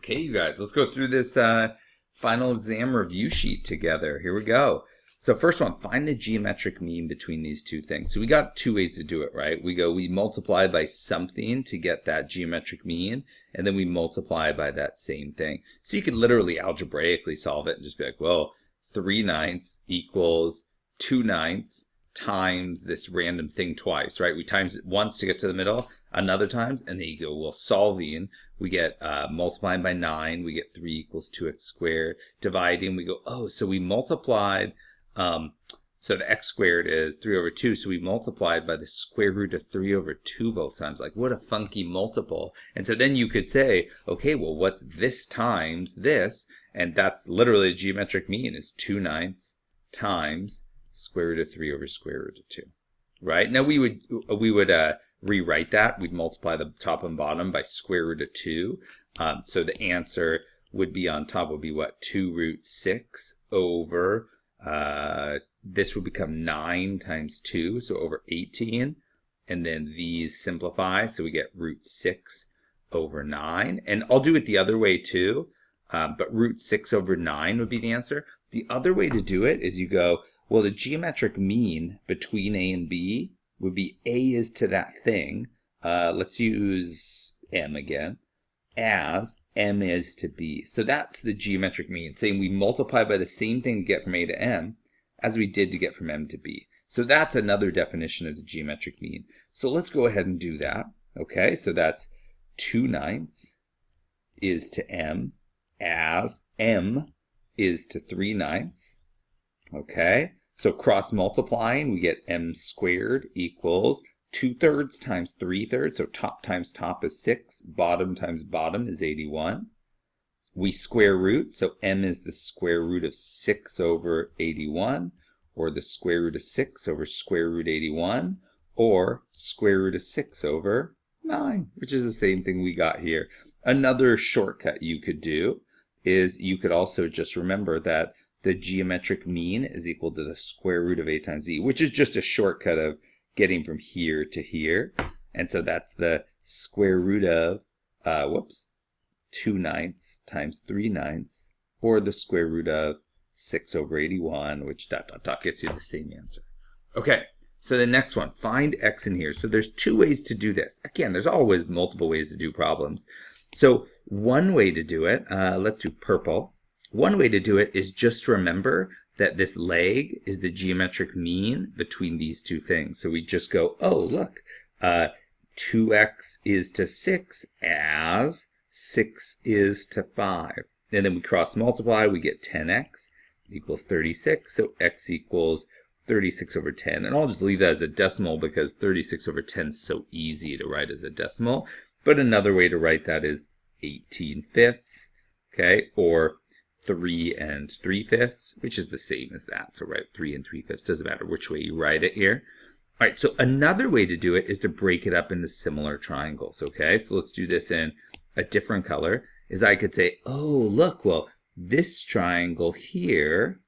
Okay, you guys, let's go through this final exam review sheet together. Here we go. So first one, find the geometric mean between these two things. So we got two ways to do it, right? We multiply by something to get that geometric mean, and then we multiply by that same thing. So you could literally algebraically solve it and just be like, well, 3/9 equals 2/9 times this random thing twice, right? We times it once to get to the middle, another times, and then you go, well, solving, we get multiplying by 9, we get 3 equals 2x squared. Dividing, we go, oh, so we multiplied, so the x squared is 3 over 2, so we multiplied by the square root of 3 over 2 both times. Like, what a funky multiple. And so then you could say, okay, well, what's this times this? And that's literally a geometric mean, is 2/9 times square root of 3 over square root of 2, right? Now we would rewrite that. We'd multiply the top and bottom by square root of 2. So the answer would be on top would be what? 2 root 6 over, this would become 9 times 2, so over 18. And then these simplify, so we get root 6 over 9. And I'll do it the other way too, but root 6 over 9 would be the answer. The other way to do it is you go, well, the geometric mean between A and B would be A is to that thing. Let's use M again, as M is to B. So that's the geometric mean, saying we multiply by the same thing to get from A to M as we did to get from M to B. So that's another definition of the geometric mean. So let's go ahead and do that. Okay, so that's 2/9 is to M as M is to 3/9. Okay, so cross multiplying, we get M squared equals 2/3 times 3/3. So top times top is 6, bottom times bottom is 81. We square root, so M is the square root of 6 over 81, or the square root of 6 over square root 81, or square root of 6 over 9, which is the same thing we got here. Another shortcut you could do is you could also just remember that the geometric mean is equal to the square root of A times B, which is just a shortcut of getting from here to here. And so that's the square root of, 2/9 times 3/9, or the square root of 6 over 81, which ... gets you the same answer. Okay, so the next one, find x in here. So there's two ways to do this. Again, there's always multiple ways to do problems. So one way to do it, let's do purple. One way to do it is just remember that this leg is the geometric mean between these two things. So we just go, oh, look, 2x is to 6 as 6 is to 5. And then we cross multiply, we get 10x equals 36. So x equals 36 over 10. And I'll just leave that as a decimal because 36 over 10 is so easy to write as a decimal. But another way to write that is 18/5, okay, or 3 3/5, which is the same as that. So write 3 3/5, doesn't matter which way you write it here. All right, so another way to do it is to break it up into similar triangles, okay? So let's do this in a different color, is I could say, oh, look, well, this triangle here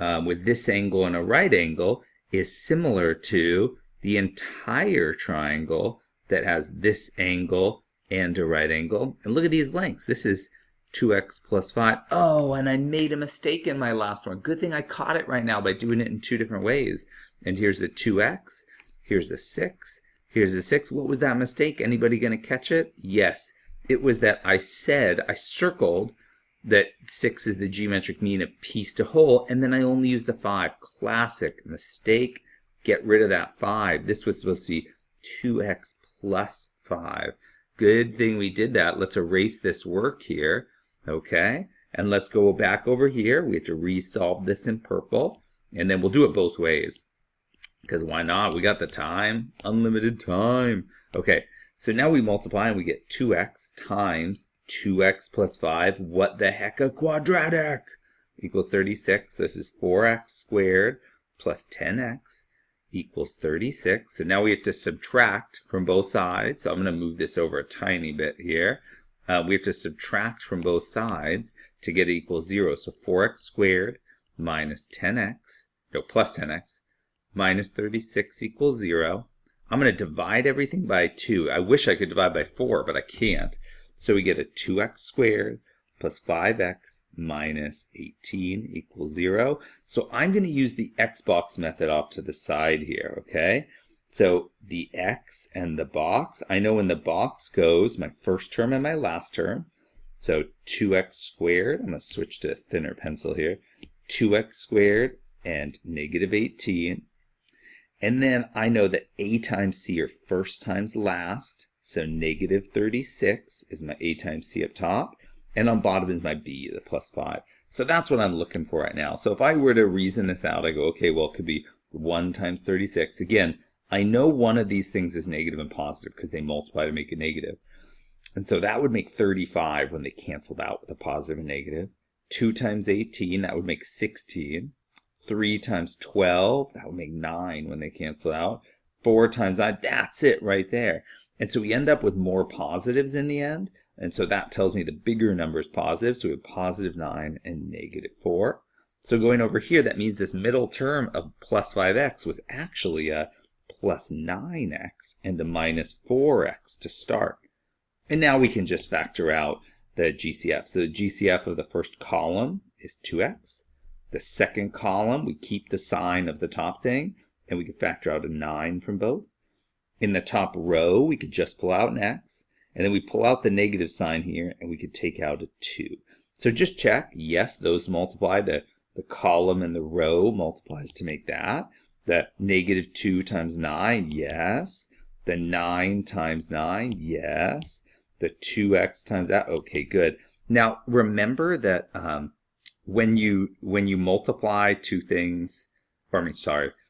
with this angle and a right angle is similar to the entire triangle that has this angle and a right angle. And look at these lengths. This is 2x plus 5. Oh, and I made a mistake in my last one. Good thing I caught it right now by doing it in two different ways. And here's a 2x, here's a 6, here's a 6. What was that mistake? Anybody going to catch it? Yes. It was that I circled that 6 is the geometric mean of piece to whole, and then I only used the 5. Classic mistake. Get rid of that 5. This was supposed to be 2x plus 5. Good thing we did that. Let's erase this work here. Okay, and let's go back over here. We have to resolve this in purple, and then we'll do it both ways, because why not? We got the time, unlimited time. Okay, so now we multiply and we get 2x times 2x plus 5. What the heck, a quadratic, equals 36. This is 4x squared plus 10x equals 36. So now we have to subtract from both sides. So I'm going to move this over a tiny bit here. We have to subtract from both sides to get it equals 0. So 4x squared minus 10x, no, plus 10x, minus 36 equals 0. I'm going to divide everything by 2. I wish I could divide by 4, but I can't. So we get a 2x squared plus 5x minus 18 equals 0. So I'm going to use the x box method off to the side here, okay? So the x and the box, I know when the box goes my first term and my last term. So 2x squared, I'm going to switch to a thinner pencil here, 2x squared and negative 18. And then I know that a times c are first times last, so negative 36 is my a times c up top, and on bottom is my b, the plus 5. So that's what I'm looking for right now. So if I were to reason this out, I go, okay, well, it could be 1 times 36. Again, I know one of these things is negative and positive because they multiply to make it negative. And so that would make 35 when they canceled out with a positive and negative. 2 times 18, that would make 16. 3 times 12, that would make 9 when they cancel out. 4 times 9, that's it right there. And so we end up with more positives in the end. And so that tells me the bigger number is positive. So we have positive 9 and negative 4. So going over here, that means this middle term of plus 5x was actually a plus 9x and a minus 4x to start. And now we can just factor out the GCF. So the GCF of the first column is 2x. The second column, we keep the sign of the top thing, and we can factor out a 9 from both. In the top row, we could just pull out an x, and then we pull out the negative sign here, and we could take out a 2. So just check, yes, those multiply. The column and the row multiplies to make that. The negative 2 times 9, yes. The 9 times 9, yes. The 2x times that, okay, good. Now, remember that when you multiply two things,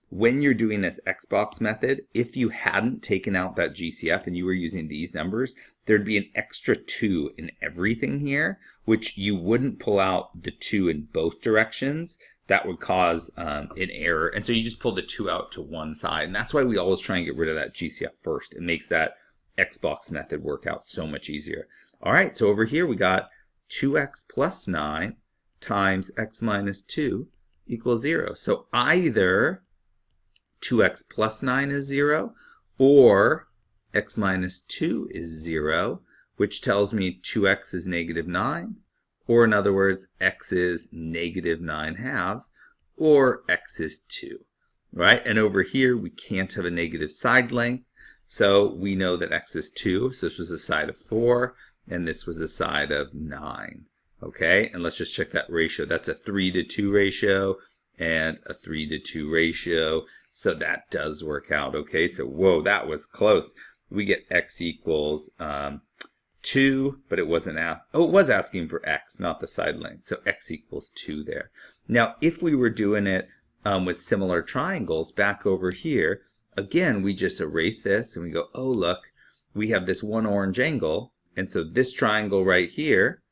when you're doing this Xbox method, if you hadn't taken out that GCF and you were using these numbers, there'd be an extra 2 in everything here, which you wouldn't pull out the 2 in both directions. That would cause an error. And so you just pull the 2 out to one side. And that's why we always try and get rid of that GCF first. It makes that Xbox method work out so much easier. All right, so over here we got 2x plus 9 times x minus 2 equals 0. So either 2x plus 9 is 0 or x minus 2 is 0, which tells me 2x is negative 9, or in other words, x is negative 9 halves, or x is 2, right? And over here, we can't have a negative side length, so we know that x is 2, so this was a side of 4, and this was a side of 9. Okay, and let's just check that ratio. That's a 3:2 ratio and a 3:2 ratio. So that does work out. Okay, so whoa, that was close. We get x equals 2, but it wasn't it was asking for x, not the side length. So x equals 2 there. Now, if we were doing it with similar triangles back over here, again, we just erase this and we go, oh, look, we have this one orange angle. And so this triangle right here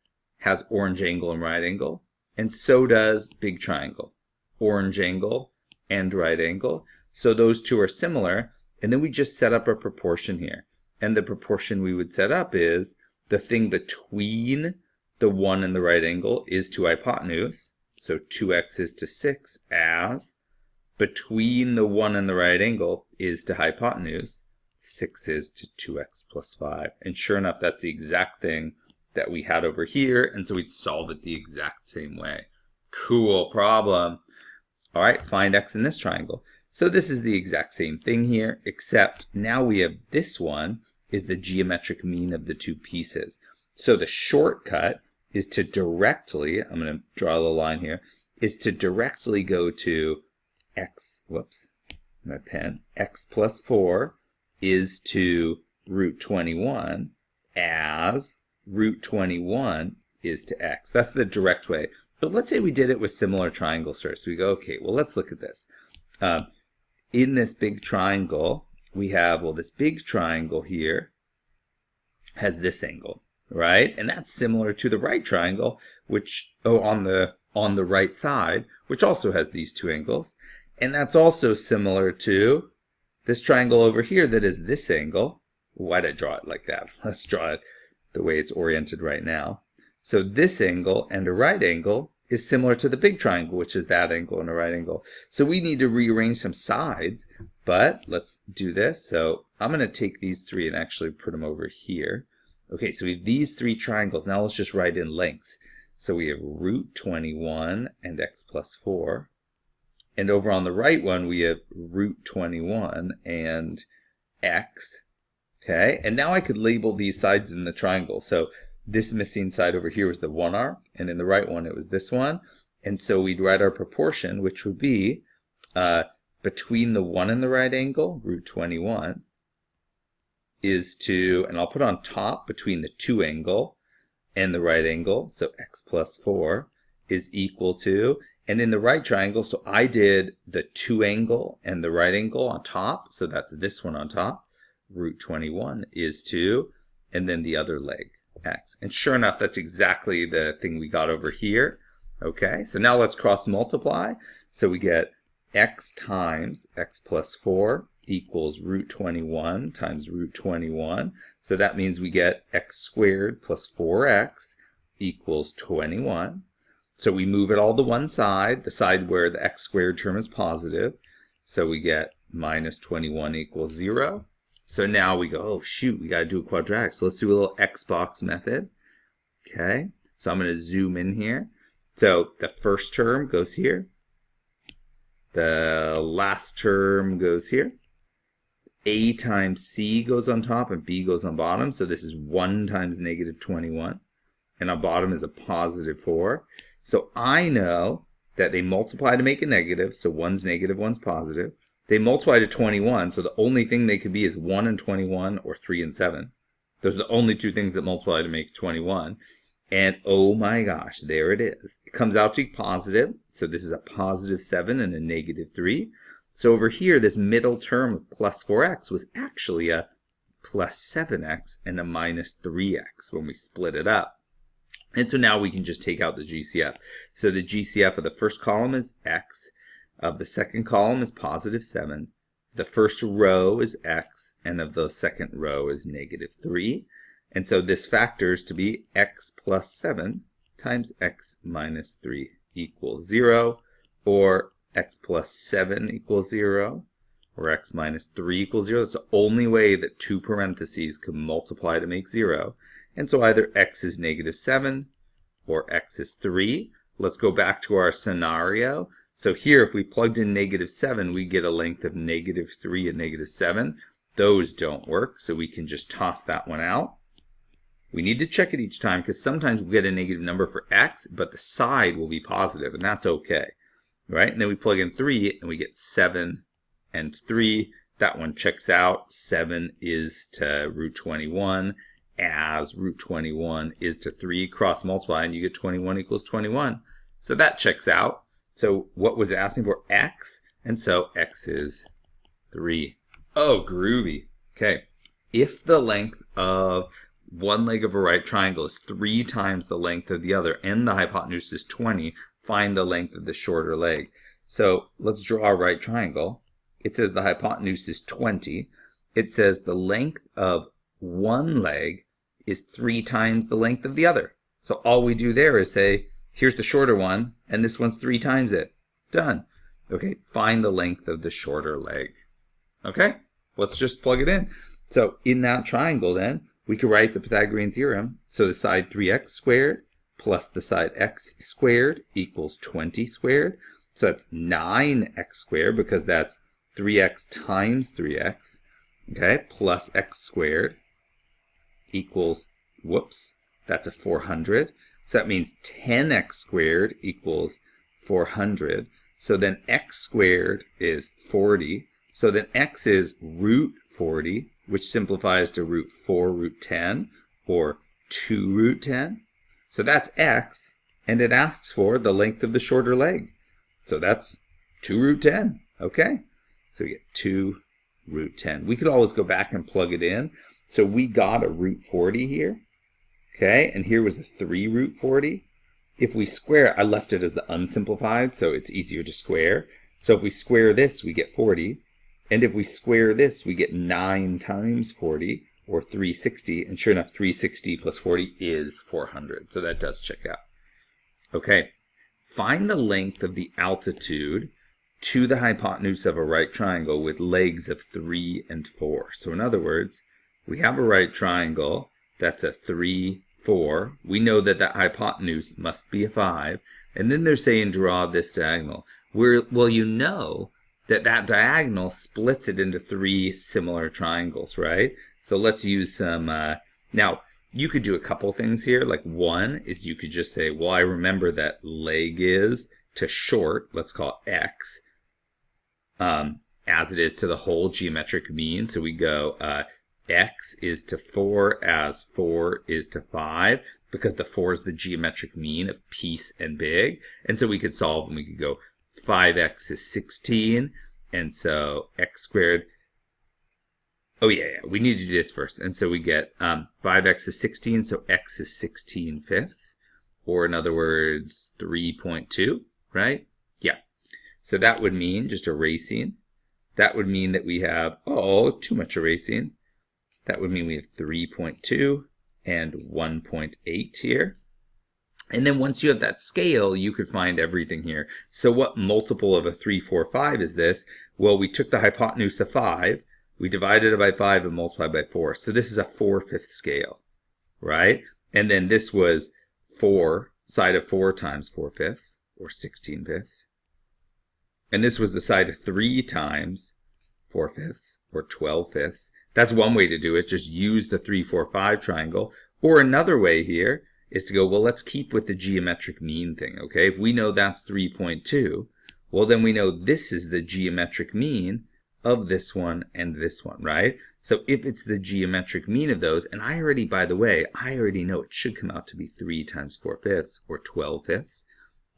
has orange angle and right angle, and so does big triangle, orange angle and right angle. So those two are similar, and then we just set up a proportion here. And the proportion we would set up is the thing between the 1 and the right angle is to hypotenuse, so 2x is to 6, as between the 1 and the right angle is to hypotenuse, 6 is to 2x plus 5. And sure enough, that's the exact thing that we had over here, and so we'd solve it the exact same way. Cool problem. All right, find x in this triangle. So this is the exact same thing here, except now we have this one is the geometric mean of the two pieces. So the shortcut is to directly, I'm going to draw the line here, is to directly go to x, whoops, my pen, x plus 4 is to root 21 as root 21 is to x. That's the direct way. But let's say we did it with similar triangles first. So we go, okay, well, let's look at this. In this big triangle, we have, well, this big triangle here has this angle, right? And that's similar to the right triangle, which, on the right side, which also has these two angles. And that's also similar to this triangle over here that is this angle. Why did I draw it like that? Let's draw it the way it's oriented right now. So this angle and a right angle is similar to the big triangle, which is that angle and a right angle. So we need to rearrange some sides, but let's do this. So I'm going to take these three and actually put them over here. Okay, so we have these three triangles. Now let's just write in lengths. So we have root 21 and x plus 4. And over on the right one, we have root 21 and x. Okay, and now I could label these sides in the triangle. So this missing side over here was the one arc, and in the right one, it was this one. And so we'd write our proportion, which would be between the 1 and the right angle, root 21, is to, and I'll put on top between the 2 angle and the right angle, so x plus 4 is equal to, and in the right triangle, so I did the 2 angle and the right angle on top, so that's this one on top, root 21 is to, and then the other leg, x. And sure enough, that's exactly the thing we got over here. Okay, so now let's cross multiply. So we get x times x plus 4 equals root 21 times root 21. So that means we get x squared plus 4x equals 21. So we move it all to one side, the side where the x squared term is positive. So we get minus 21 equals 0. So now we go, oh shoot, we got to do a quadratic. So let's do a little Xbox method. Okay, so I'm going to zoom in here. So the first term goes here. The last term goes here. A times C goes on top and B goes on bottom. So this is 1 times negative 21. And on bottom is a positive 4. So I know that they multiply to make a negative. So one's negative, one's positive. They multiply to 21. So the only thing they could be is 1 and 21 or 3 and 7. Those are the only two things that multiply to make 21. And oh my gosh, there it is. It comes out to be positive. So this is a positive 7 and a negative 3. So over here, this middle term of plus 4x was actually a plus 7x and a minus 3x when we split it up. And so now we can just take out the GCF. So the GCF of the first column is x. Of the second column is positive 7. The first row is x. And of the second row is negative 3. And so this factors to be x plus 7 times x minus 3 equals 0, or x plus 7 equals 0, or x minus 3 equals 0. That's the only way that two parentheses could multiply to make 0. And so either x is negative 7 or x is 3. Let's go back to our scenario. So here, if we plugged in negative 7, we get a length of negative 3 and negative 7. Those don't work, so we can just toss that one out. We need to check it each time because sometimes we'll get a negative number for x, but the side will be positive, and that's okay. Right? And then we plug in 3, and we get 7 and 3. That one checks out. 7 is to root 21, as root 21 is to 3. Cross multiply, and you get 21 equals 21. So that checks out. So what was it asking for? X. And so x is 3. Oh, groovy. Okay. If the length of one leg of a right triangle is 3 times the length of the other, and the hypotenuse is 20, find the length of the shorter leg. So let's draw a right triangle. It says the hypotenuse is 20. It says the length of one leg is 3 times the length of the other. So all we do there is say, here's the shorter one, and this one's 3 times it. Done. Okay, find the length of the shorter leg. Okay, let's just plug it in. So in that triangle then, we could write the Pythagorean Theorem. So the side 3x squared plus the side x squared equals 20 squared. So that's 9x squared because that's 3x times 3x, okay, plus x squared equals, whoops, that's a 400. So that means 10x squared equals 400. So then x squared is 40. So then x is root 40, which simplifies to root 4 root 10, or 2 root 10. So that's x, and it asks for the length of the shorter leg. So that's 2 root 10, okay? So we get 2 root 10. We could always go back and plug it in. So we got a root 40 here, okay? And here was a 3 root 40. If we square, I left it as the unsimplified, so it's easier to square. So if we square this, we get 40. And if we square this, we get 9 times 40, or 360. And sure enough, 360 plus 40 is 400. So that does check out. Okay, find the length of the altitude to the hypotenuse of a right triangle with legs of 3 and 4. So in other words, we have a right triangle, That's a 3, 4. We know that that hypotenuse must be a 5. And then they're saying draw this diagonal. Well, you know that that diagonal splits it into 3 similar triangles, right? So let's use some... now, you could do a couple things here. Like one is you could just say, well, I remember that leg is to short, let's call it x, as it is to the whole geometric mean. So we go x is to 4 as 4 is to 5, because the 4 is the geometric mean of piece and big. And so we could solve and we could go 5x is 16, and so x squared, oh yeah, we need to do this first. And so we get 5x is 16, so x is 16 fifths, or in other words, 3.2, right? Yeah. So that would mean, just erasing, that would mean that we have, oh, too much erasing. That would mean we have 3.2 and 1.8 here. And then once you have that scale, you could find everything here. So what multiple of a 3, 4, 5 is this? Well, we took the hypotenuse of 5, we divided it by 5 and multiplied by 4. So this is a 4/5 scale, right? And then this was 4, side of 4 times 4/5, or 16 fifths. And this was the side of 3 times 4/5, or 12 fifths. That's one way to do it, just use the 3, 4, 5 triangle. Or another way here is to go, well, let's keep with the geometric mean thing, okay? If we know that's 3.2, well, then we know this is the geometric mean of this one and this one, right? So if it's the geometric mean of those, and I already, by the way, I already know it should come out to be 3 times 4/5, or 12 fifths,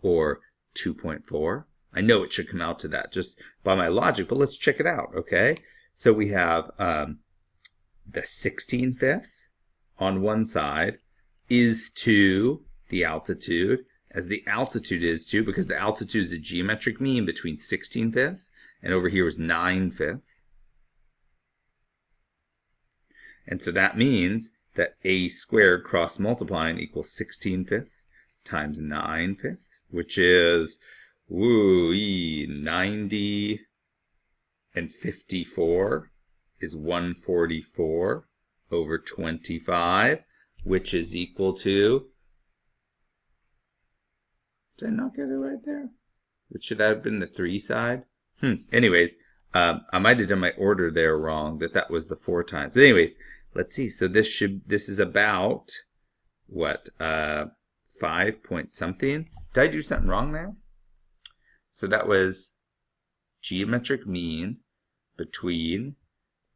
or 2.4. I know it should come out to that just by my logic, but let's check it out, okay? So we have the 16 fifths on one side is to the altitude, as the altitude is to, because the altitude is a geometric mean between 16 fifths, and over here is 9 fifths. And so that means that a squared cross multiplying equals 16 fifths times 9 fifths, which is, 90 and 54 is 144 over 25, which is equal to, did I not get it right there? Which should have been the 3 side. Anyways, I might have done my order there wrong, that was the 4 times. So anyways, let's see. So this is about, what, 5 point something? Did I do something wrong there? So that was geometric mean between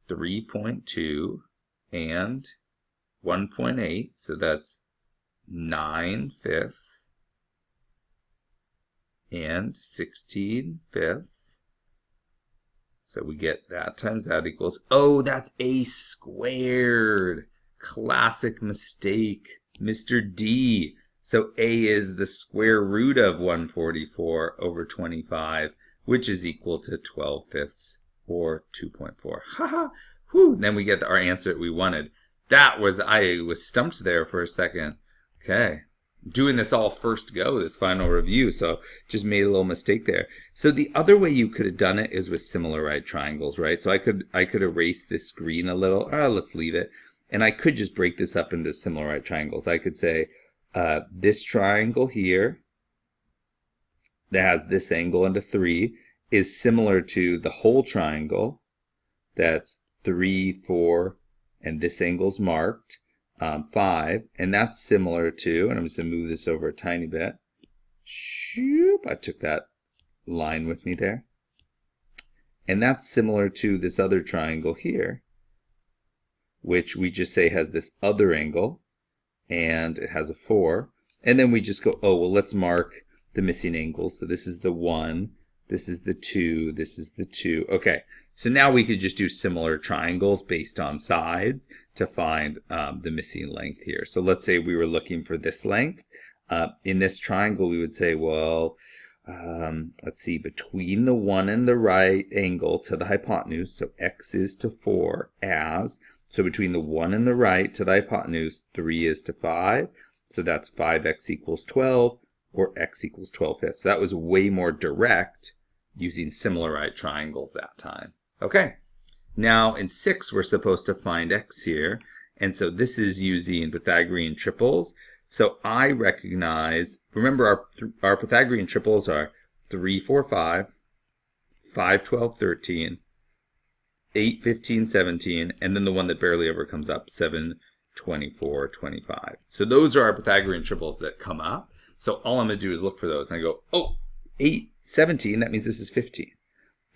3.2 and 1.8. So that's 9 fifths and 16 fifths. So we get that times that equals, oh, that's a squared. Classic mistake, Mr. D. So a is the square root of 144 over 25, which is equal to 12 fifths, or 2.4. Haha. Whew. Then we get our answer that we wanted. I was stumped there for a second. Okay. Doing this all first go, this final review, so just made a little mistake there. So the other way you could have done it is with similar right triangles, right? So I could erase this screen a little. Let's leave it. And I could just break this up into similar right triangles. I could say this triangle here that has this angle into 3 is similar to the whole triangle that's 3, 4, and this angle's marked 5, and that's similar to, and I'm just going to move this over a tiny bit. Shoop, I took that line with me there. And that's similar to this other triangle here, which we just say has this other angle, and it has a 4. And then we just go, oh, well, let's mark the missing angles. So this is the 1, this is the 2, this is the 2. Okay, so now we could just do similar triangles based on sides to find the missing length here. So let's say we were looking for this length. In this triangle, we would say, well, let's see, between the 1 and the right angle to the hypotenuse, so x is to 4 as, so between the 1 and the right to the hypotenuse, 3 is to 5. So that's 5x equals 12, or x equals 12 fifths. So that was way more direct using similar right triangles that time. Okay, now in 6, we're supposed to find x here. And so this is using Pythagorean triples. So I recognize, remember our Pythagorean triples are 3, 4, 5, 5, 12, 13, 8, 15, 17, and then the one that barely ever comes up, 7, 24, 25. So those are our Pythagorean triples that come up. So all I'm going to do is look for those. And I go, oh, 8, 17, that means this is 15.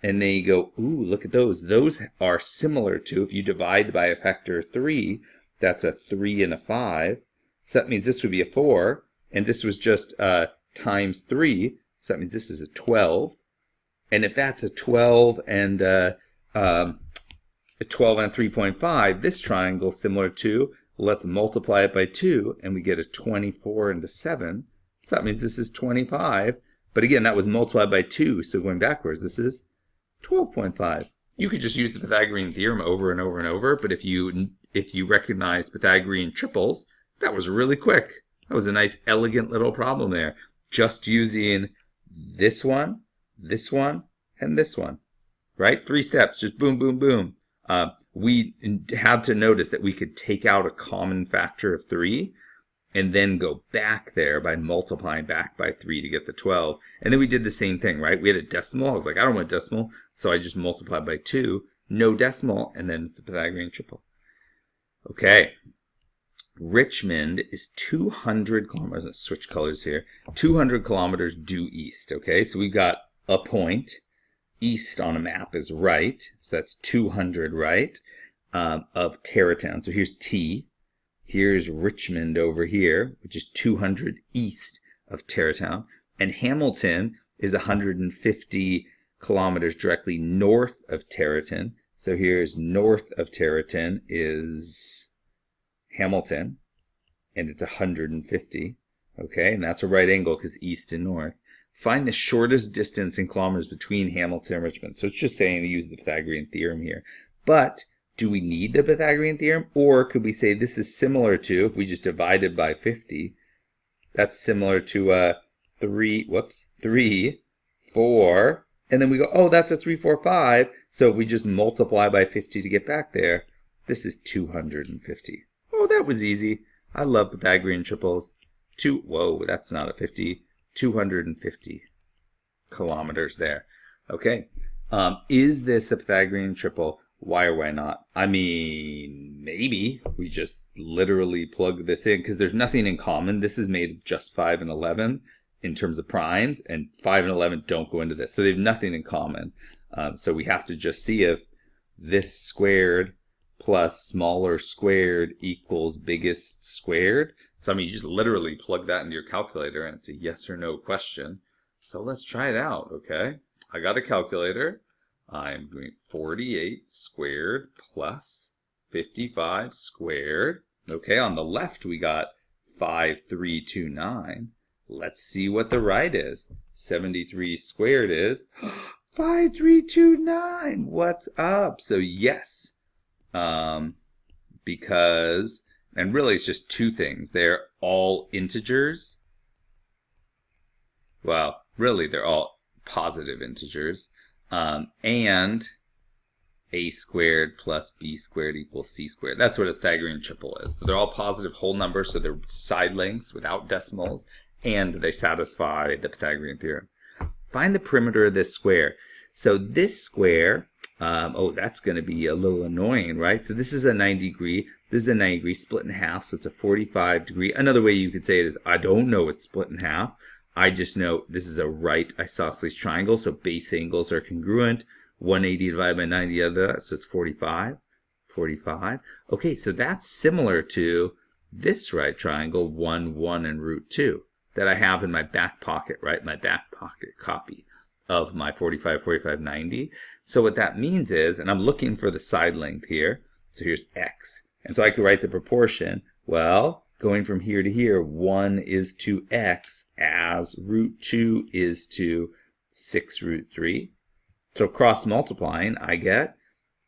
And then you go, ooh, look at those. Those are similar to, if you divide by a factor of 3, that's a 3 and a 5. So that means this would be a 4. And this was just times 3. So that means this is a 12. And if that's a 12 and a 3.5, this triangle is similar to, let's multiply it by 2, and we get a 24 and a 7. So that means this is 25. But again, that was multiplied by 2, so going backwards, this is 12.5. You could just use the Pythagorean theorem over and over and over, but if you recognize Pythagorean triples, that was really quick. That was a nice, elegant little problem there. Just using this one, and this one, right? 3 steps, just boom, boom, boom. We had to notice that we could take out a common factor of 3 and then go back there by multiplying back by 3 to get the 12. And then we did the same thing, right? We had a decimal. I was like, I don't want a decimal. So I just multiplied by 2, no decimal, and then it's the Pythagorean triple. Okay. Richmond is 200 kilometers. Let's switch colors here. 200 kilometers due east. Okay, so we've got a point. East on a map is right. So that's 200 right of Tarrytown. So here's T. Here's Richmond over here, which is 200 east of Tarrytown. And Hamilton is 150 kilometers directly north of Tarrytown. So here's north of Tarrytown is Hamilton, and it's 150. Okay, and that's a right angle because east and north. Find the shortest distance in kilometers between Hamilton and Richmond. So it's just saying to use the Pythagorean theorem here. But do we need the Pythagorean theorem? Or could we say this is similar to, if we just divided by 50, that's similar to 3, 4, and then we go, oh, that's a 3, 4, 5. So if we just multiply by 50 to get back there, this is 250. Oh, that was easy. I love Pythagorean triples. Whoa, that's not a 50. 250 kilometers there. Okay. Is this a Pythagorean triple? Why or why not? I mean, maybe we just literally plug this in because there's nothing in common. This is made of just 5 and 11 in terms of primes, and 5 and 11 don't go into this. So they have nothing in common. So we have to just see if this squared plus smaller squared equals biggest squared. So I mean, you just literally plug that into your calculator and it's a yes or no question. So let's try it out, okay? I got a calculator. I'm doing 48 squared plus 55 squared. Okay, on the left we got 5329. Let's see what the right is. 73 squared is 5329. What's up? So yes, because, and really it's just two things. They're all integers. Well, really they're all positive integers. And a squared plus b squared equals c squared. That's what a Pythagorean triple is. So they're all positive whole numbers, so they're side lengths without decimals, and they satisfy the Pythagorean theorem. Find the perimeter of this square. So this square, oh, that's going to be a little annoying, right? So this is a 90 degree. This is a 90 degree split in half, so it's a 45 degree. Another way you could say it is, I don't know it's split in half. I just know this is a right isosceles triangle, so base angles are congruent. 180 divided by 90, so it's 45. 45. Okay, so that's similar to this right triangle, 1, 1, and root 2, that I have in my back pocket, right? My back pocket copy of my 45, 45, 90. So what that means is, and I'm looking for the side length here, so here's x. And so I could write the proportion, well, going from here to here, 1 is to x as root 2 is to 6 root 3. So cross multiplying, I get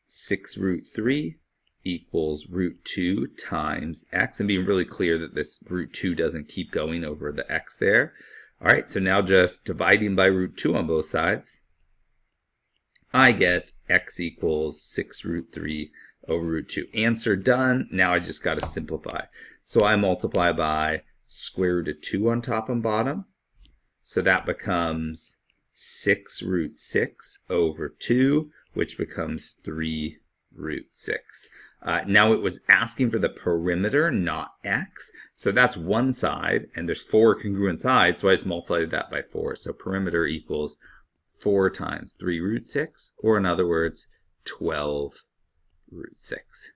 6 root 3 equals root 2 times x. And being really clear that this root 2 doesn't keep going over the x there. All right, so now just dividing by root 2 on both sides, I get x equals 6 root 3 over root 2. Answer done. Now I just got to simplify. So I multiply by square root of 2 on top and bottom. So that becomes 6 root 6 over 2, which becomes 3 root 6. Now it was asking for the perimeter, not x. So that's one side, and there's 4 congruent sides, so I just multiplied that by 4. So perimeter equals 4 times 3 root 6, or in other words, 12 root 6.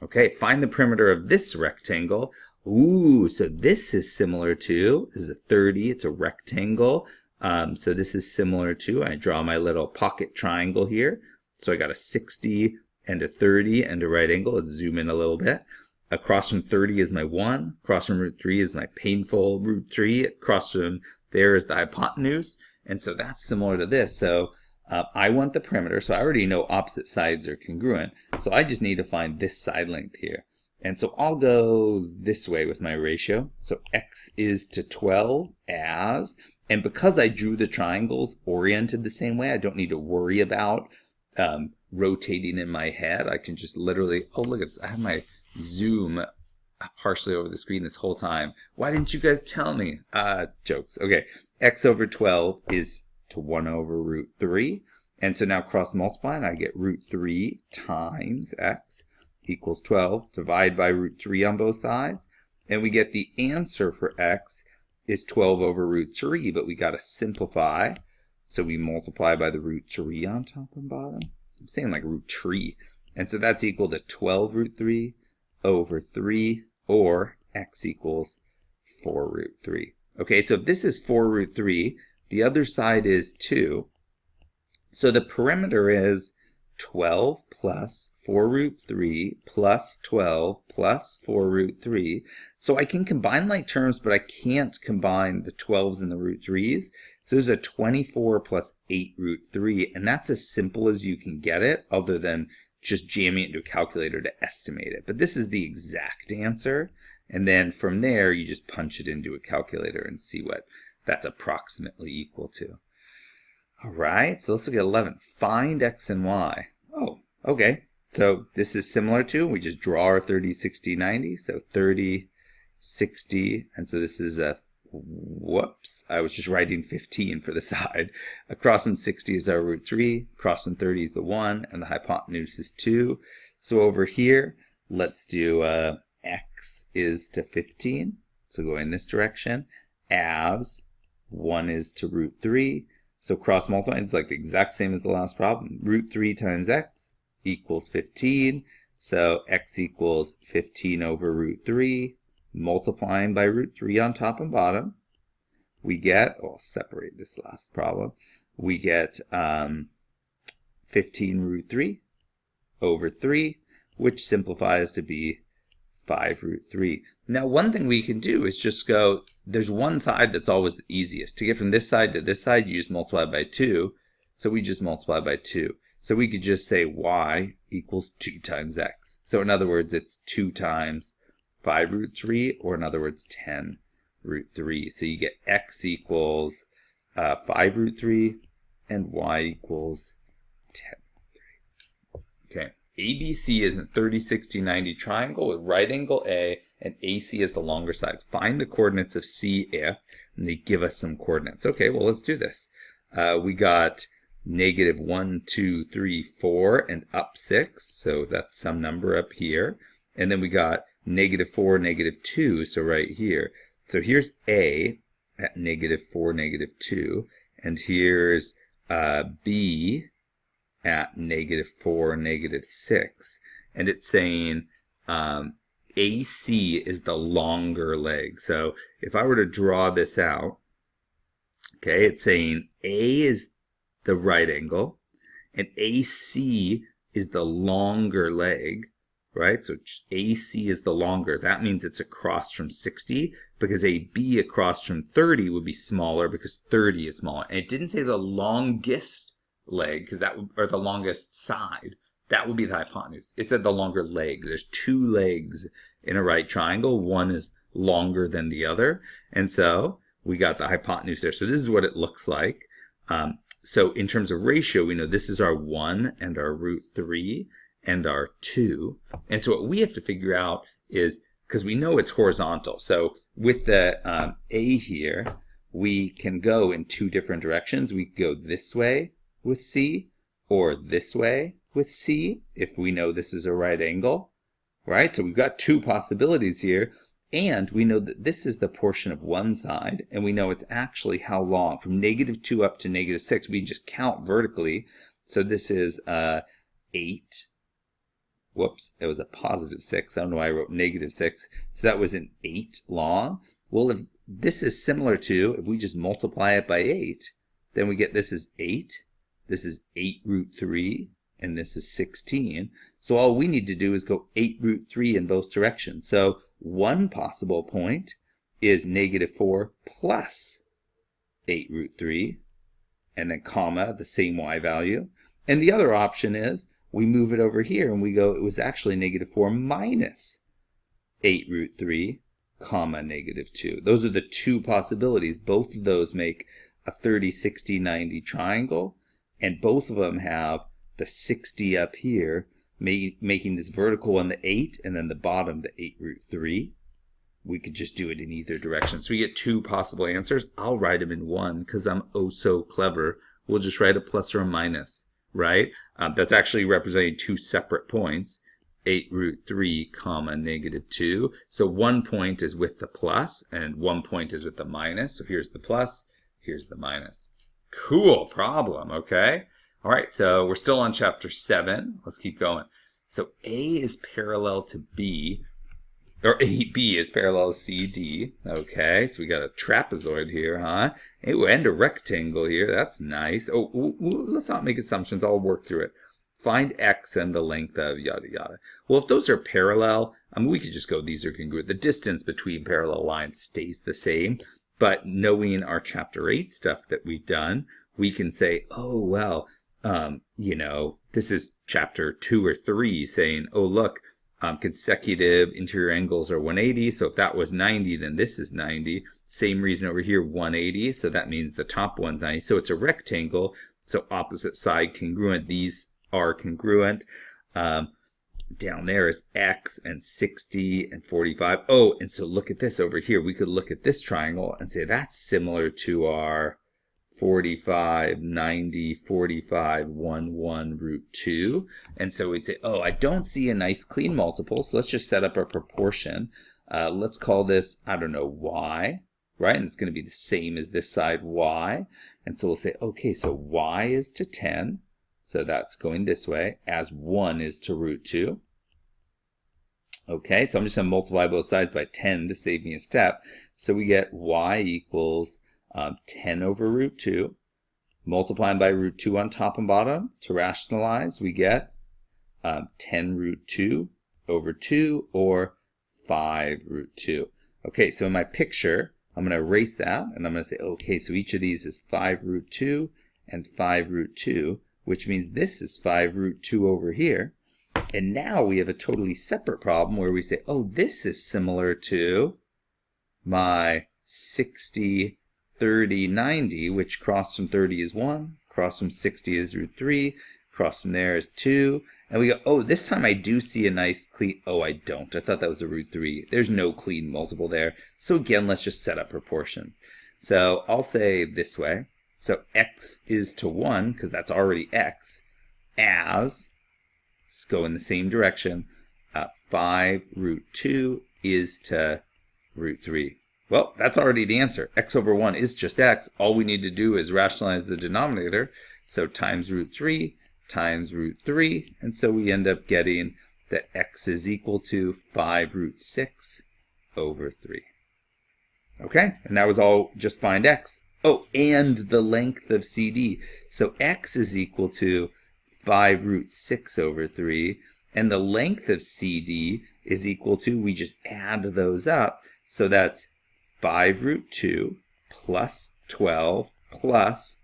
Okay, find the perimeter of this rectangle. Ooh, so this is similar to, this is a 30, it's a rectangle. So this is similar to, I draw my little pocket triangle here. So I got a 60 and a 30 and a right angle. Let's zoom in a little bit. Across from 30 is my 1. Across from root 3 is my painful root 3. Across from there is the hypotenuse. And so that's similar to this. So I want the perimeter. So I already know opposite sides are congruent. So I just need to find this side length here. And so I'll go this way with my ratio. So x is to 12 as, and because I drew the triangles oriented the same way, I don't need to worry about rotating in my head. I can just literally, oh look at this, I have my zoom partially over the screen this whole time. Why didn't you guys tell me? Jokes. Okay, x over 12 is to 1 over root 3. And so now cross multiply and I get root 3 times x equals 12. Divide by root 3 on both sides. And we get the answer for x is 12 over root 3, but we got to simplify. So we multiply by the root 3 on top and bottom. I'm saying like root 3. And so that's equal to 12 root 3 over 3, or x equals 4 root 3. Okay, so if this is 4 root 3, the other side is 2. So the perimeter is 12 plus 4 root 3 plus 12 plus 4 root 3. So I can combine like terms, but I can't combine the 12s and the root 3s. So there's a 24 plus 8 root 3, and that's as simple as you can get it, other than just jamming it into a calculator to estimate it. But this is the exact answer, and then from there you just punch it into a calculator and see what that's approximately equal to. All right, so let's look at 11. Find x and y. Oh, okay. So this is similar to, we just draw our 30, 60, 90. So 30, 60, and so this is a, whoops, I was just writing 15 for the side. Across from 60 is our root 3, across from 30 is the 1, and the hypotenuse is 2. So over here, let's do x is to 15. So go in this direction. As 1 is to root 3. So cross multiply, it's like the exact same as the last problem. Root 3 times x equals 15. So x equals 15 over root 3. Multiplying by root 3 on top and bottom. We get, I'll separate this last problem. We get 15 root 3 over 3, which simplifies to be 5 root 3. Now one thing we can do is just go, there's one side that's always the easiest. To get from this side to this side, you just multiply by 2. So we just multiply by 2. So we could just say y equals 2 times x. So in other words, it's 2 times 5 root 3, or in other words, 10 root 3. So you get x equals 5 root 3, and y equals 10 root 3. Okay, ABC is a 30, 60, 90 triangle with right angle A, and AC is the longer side. Find the coordinates of C if, and they give us some coordinates. Okay, well, let's do this. We got negative 1, 2, 3, 4, and up 6. So that's some number up here. And then we got negative 4, negative 2, so right here. So here's A at negative 4, negative 2, and here's B at negative 4, negative 6. And it's saying AC is the longer leg. So if I were to draw this out, okay, it's saying A is the right angle, and AC is the longer leg. Right, so AC is the longer. That means it's across from 60, because AB across from 30 would be smaller because 30 is smaller. And it didn't say the longest leg, because that would, or the longest side. That would be the hypotenuse. It said the longer leg. There's 2 legs in a right triangle. One is longer than the other, and so we got the hypotenuse there. So this is what it looks like. So in terms of ratio, we know this is our 1 and our root 3. and our 2. And so what we have to figure out is, because we know it's horizontal, so with the A here, we can go in 2 different directions. We can go this way with C, or this way with C, if we know this is a right angle, right? So we've got 2 possibilities here, and we know that this is the portion of one side, and we know it's actually how long. From -2 up to -6, we just count vertically. So this is 8. Whoops, it was a +6. I don't know why I wrote -6. So that was an 8 long. Well, if this is similar to, if we just multiply it by 8, then we get this is 8, this is 8√3, and this is 16. So all we need to do is go 8√3 in both directions. So one possible point is -4 plus 8√3, and then comma, the same y value. And the other option is we move it over here and we go, it was actually -4 minus 8√3, comma, -2. Those are the 2 possibilities. Both of those make a 30, 60, 90 triangle, and both of them have the 60 up here, making this vertical one the 8, and then the bottom the 8√3. We could just do it in either direction. So we get 2 possible answers. I'll write them in 1 because I'm oh so clever. We'll just write a plus or a minus, right? That's actually representing 2 separate points, 8√3, comma, -2. So one point is with the plus, and one point is with the minus. So here's the plus, here's the minus. Cool problem, okay? All right, so we're still on chapter 7. Let's keep going. So A is parallel to B, or AB is parallel to CD. Okay, so we got a trapezoid here, huh? And a rectangle here. That's nice. Oh, let's not make assumptions. I'll work through it. Find x and the length of yada yada. Well, if those are parallel, we could just go these are congruent. The distance between parallel lines stays the same. But knowing our chapter 8 stuff that we've done, we can say, oh, well, this is chapter 2 or 3 saying, oh, look, consecutive interior angles are 180. So if that was 90, then this is 90. Same reason over here, 180. So that means the top one's 90. So it's a rectangle. So opposite side congruent. These are congruent. Down there is x and 60 and 45. Oh, and so look at this over here. We could look at this triangle and say that's similar to our 45, 90, 45, 1, 1√2. And so we'd say, oh, I don't see a nice clean multiple. So let's just set up a proportion. Let's call this, I don't know, y, right? And it's going to be the same as this side, y. And so we'll say, okay, so y is to 10. So that's going this way, as 1 is to √2. Okay, so I'm just going to multiply both sides by 10 to save me a step. So we get y equals 10 over √2. Multiplying by √2 on top and bottom. To rationalize, we get 10√2 over 2, or 5√2. Okay, so in my picture, I'm going to erase that, and I'm going to say, okay, so each of these is 5√2 and 5√2. Which means this is 5√2 over here. And now we have a totally separate problem where we say, oh, this is similar to my 60, 30, 90, which cross from 30 is 1, cross from 60 is √3, cross from there is 2. And we go, oh, this time I do see a nice clean, oh, I don't. I thought that was a √3. There's no clean multiple there. So again, let's just set up proportions. So I'll say this way. So x is to 1, because that's already x, as, let's go in the same direction, 5√2 is to √3. Well, that's already the answer. X over 1 is just x. All we need to do is rationalize the denominator. So times √3 times √3. And so we end up getting that x is equal to 5√6 over 3. Okay, and that was all just find x. Oh, and the length of CD. So x is equal to 5√6 over 3. And the length of CD is equal to, we just add those up. So that's 5√2 plus 12 plus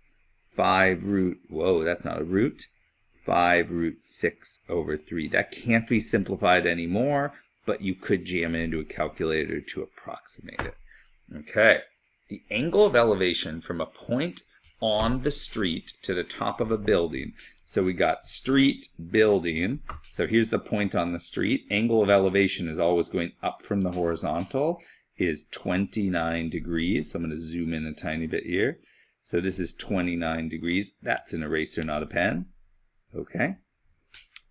5√, whoa, that's not a root, 5√6 over 3. That can't be simplified anymore, but you could jam it into a calculator to approximate it. Okay. The angle of elevation from a point on the street to the top of a building. So we got street, building. So here's the point on the street. Angle of elevation is always going up from the horizontal, is 29 degrees. So I'm going to zoom in a tiny bit here. So this is 29 degrees. That's an eraser, not a pen. Okay.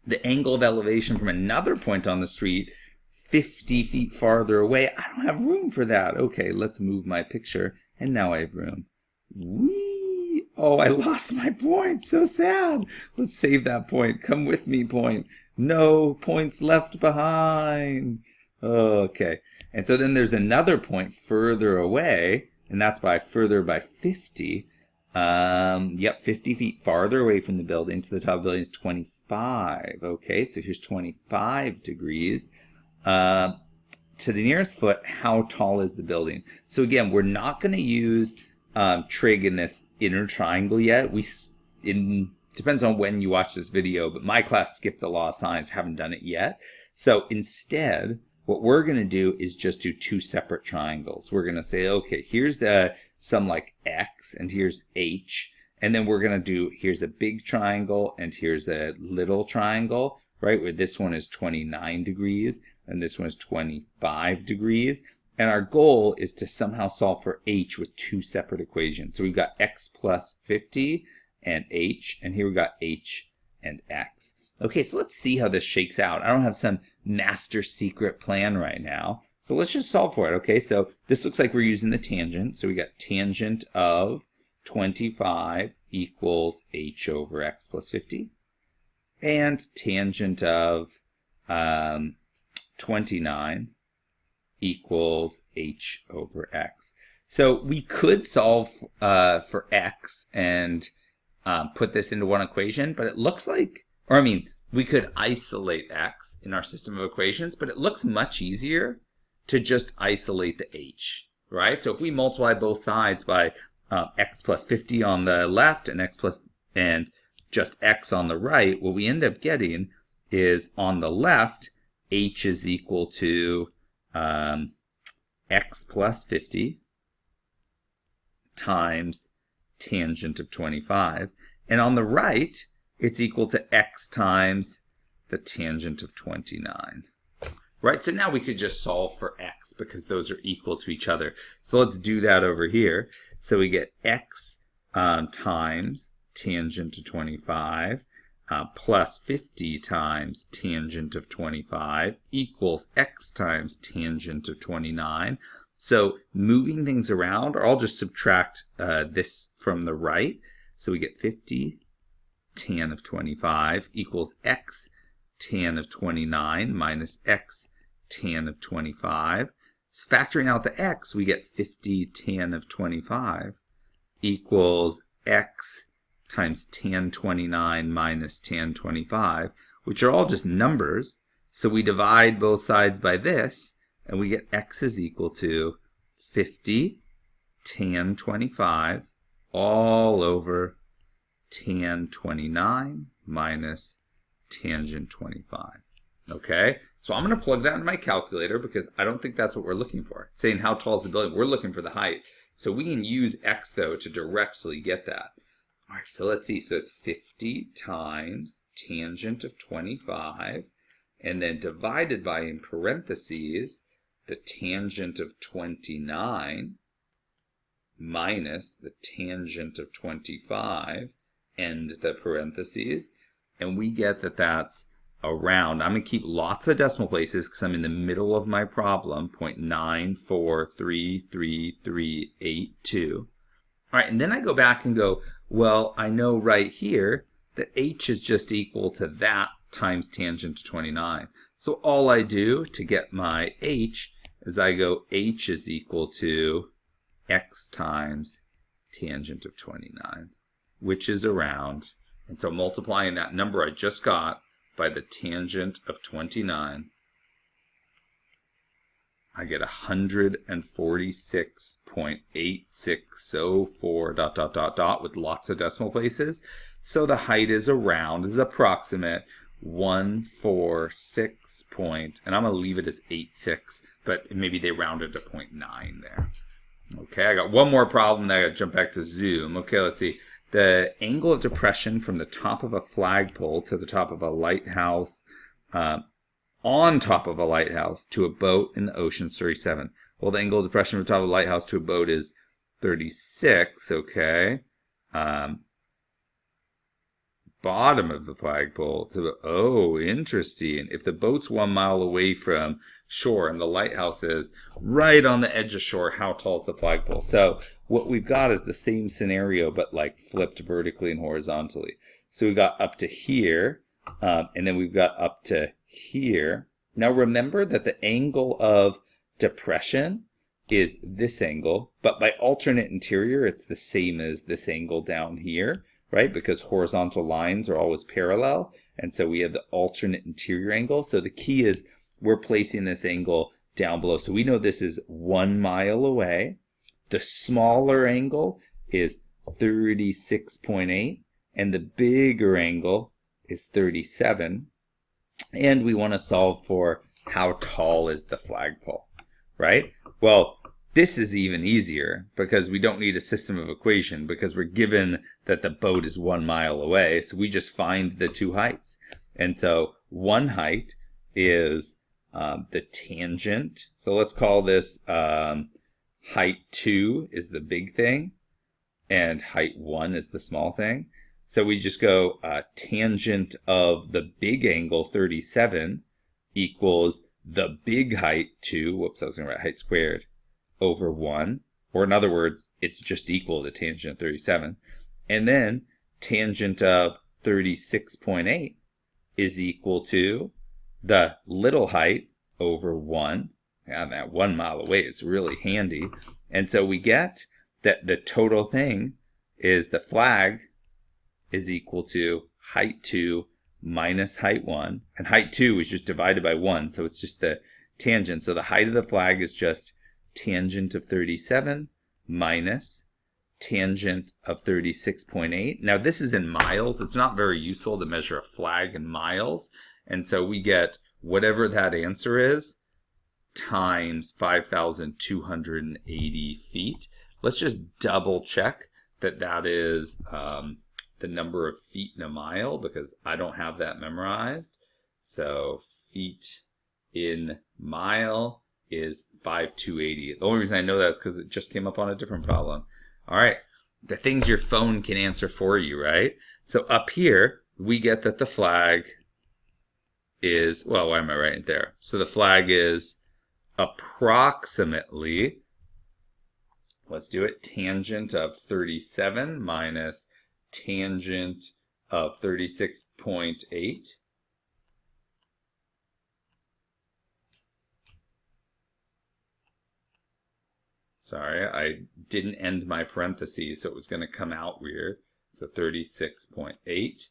The angle of elevation from another point on the street, 50 feet farther away. I don't have room for that. Okay, let's move my picture. And now I have room. Whee! Oh, I lost my point. So sad. Let's save that point. Come with me, point. No points left behind. Okay. And so then there's another point further away, and that's further by 50. 50 feet farther away from the building to the top of the building is 25. Okay, so here's 25 degrees. To the nearest foot, how tall is the building? So again, we're not going to use trig in this inner triangle yet. Depends on when you watch this video, but my class skipped the law of sines, haven't done it yet. So instead, what we're going to do is just do two separate triangles. We're going to say, okay, here's some like x, and here's h, and then we're going to do, here's a big triangle, and here's a little triangle, right, where this one is 29 degrees, and this one is 25 degrees. And our goal is to somehow solve for h with two separate equations. So we've got x plus 50 and h, and here we've got h and x. Okay, so let's see how this shakes out. I don't have some master secret plan right now. So let's just solve for it. Okay, so this looks like we're using the tangent. So we got tangent of 25 equals h over x plus 50. And tangent of 29 equals h over x. So we could solve for x and put this into one equation, but it looks like, we could isolate x in our system of equations, but it looks much easier to just isolate the h, right? So if we multiply both sides by x plus 50 on the left and just x on the right, what we end up getting is on the left, h is equal to x plus 50 times tangent of 25. And on the right, it's equal to x times the tangent of 29. Right, so now we could just solve for x because those are equal to each other. So let's do that over here. So we get x times tangent of 25 plus 50 times tangent of 25 equals x times tangent of 29. So moving things around, or I'll just subtract this from the right. So we get 50 tan of 25 equals x tan of 29 minus x tan of 25. So factoring out the x, we get 50 tan of 25 equals x times tan 29 minus tan 25, which are all just numbers. So we divide both sides by this, and we get x is equal to 50 tan 25 all over tan 29 minus tangent 25. Okay, so I'm going to plug that in my calculator because I don't think that's what we're looking for. It's saying how tall is the building. We're looking for the height. So we can use x, though, to directly get that. All right, so let's see. So it's 50 times tangent of 25, and then divided by, in parentheses, the tangent of 29 minus the tangent of 25, end the parentheses, and we get that that's around, I'm going to keep lots of decimal places because I'm in the middle of my problem, 0.943332. All right, and then I go back and go, well, I know right here that h is just equal to that times tangent of 29. So all I do to get my h is I go h is equal to x times tangent of 29, which is around. And so multiplying that number I just got by the tangent of 29, I get 146.8604 ... with lots of decimal places. So the height is around, is approximate 146 point, and I'm going to leave it as 86, but maybe they rounded to 0.9 there. Okay, I got one more problem, then I got to jump back to Zoom. Okay, let's see. the angle of depression from the top of a flagpole to the top of a lighthouse, on top of a lighthouse to a boat in the ocean is 37. Well, the angle of depression from the top of a lighthouse to a boat is 36, okay. Bottom of the flagpole to the, oh, interesting. If the boat's 1 mile away from shore and the lighthouse is right on the edge of shore, how tall is the flagpole? So what we've got is the same scenario, but like flipped vertically and horizontally. So we've got up to here, and then we've got up to here. Now remember that the angle of depression is this angle, but by alternate interior, it's the same as this angle down here, right? Because horizontal lines are always parallel, and so we have the alternate interior angle. So the key is we're placing this angle down below. So we know this is 1 mile away. The smaller angle is 36.8, and the bigger angle is 37. And we want to solve for how tall is the flagpole, right? Well, this is even easier because we don't need a system of equation because we're given that the boat is 1 mile away. So we just find the two heights. And so one height is the tangent. So let's call this height 2 is the big thing and height 1 is the small thing. So we just go tangent of the big angle 37 equals the big height 2, whoops, I was going to write height squared, over 1. Or in other words, it's just equal to tangent of 37. And then tangent of 36.8 is equal to the little height over 1. And that 1 mile away, it's really handy. And so we get that the total thing is the flag is equal to height 2 minus height 1. And height 2 is just divided by 1, so it's just the tangent. So the height of the flag is just tangent of 37 minus tangent of 36.8. Now this is in miles. It's not very useful to measure a flag in miles. And so we get whatever that answer is times 5,280 feet. Let's just double check that that is the number of feet in a mile because I don't have that memorized. So feet in mile is 5,280. The only reason I know that is because it just came up on a different problem. All right, the things your phone can answer for you, right? So up here, we get that the flag is, well, why am I writing it there? So the flag is approximately, let's do it, tangent of 37 minus tangent of 36.8. Sorry, I didn't end my parentheses, so it was going to come out weird. So 36.8.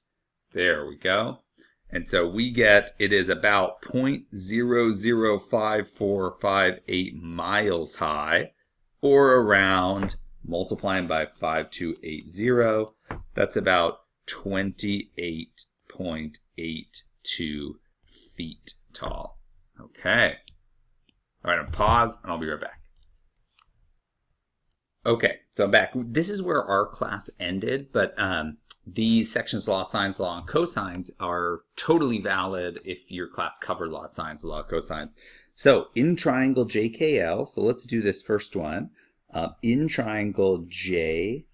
There we go. And so we get it is about 0.005458 miles high, or around, multiplying by 5,280, that's about 28.82 feet tall. Okay. All right, I'll pause and I'll be right back. Okay, so I'm back. This is where our class ended, but these sections, law of sines, law of cosines, are totally valid if your class covered law of sines, law of cosines. So in triangle JKL, so let's do this first one. In triangle JKL,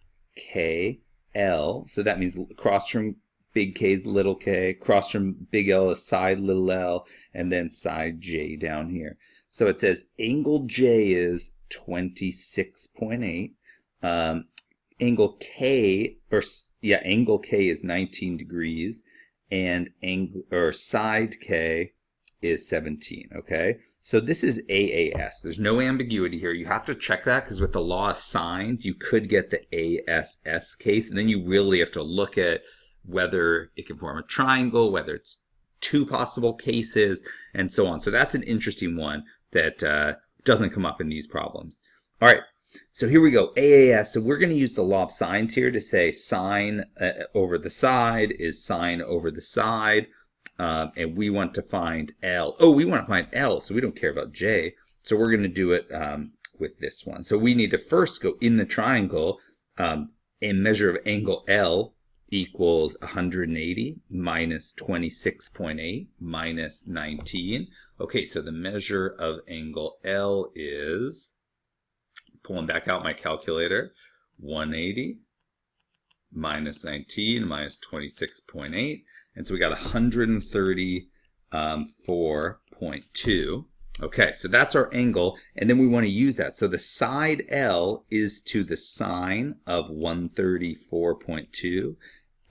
so that means cross from big K is little k, cross from big L is side little l, and then side J down here. So it says angle J is 26.8. Angle K, angle K is 19 degrees, and side K is 17, okay? So this is AAS. There's no ambiguity here. You have to check that because with the law of sines, you could get the ASS case, and then you really have to look at whether it can form a triangle, whether it's two possible cases, and so on. So that's an interesting one that doesn't come up in these problems. All right, so here we go, AAS. So we're going to use the law of sines here to say sine over the side is sine over the side. And we want to find L. Oh, we want to find L, so we don't care about J. So we're going to do it with this one. So we need to first go in the triangle. a measure of angle L equals 180 minus 26.8 minus 19. Okay, so the measure of angle L is, pulling back out my calculator, 180 minus 19 minus 26.8. And so we got 134.2. Okay, so that's our angle, and then we want to use that. So the side L is to the sine of 134.2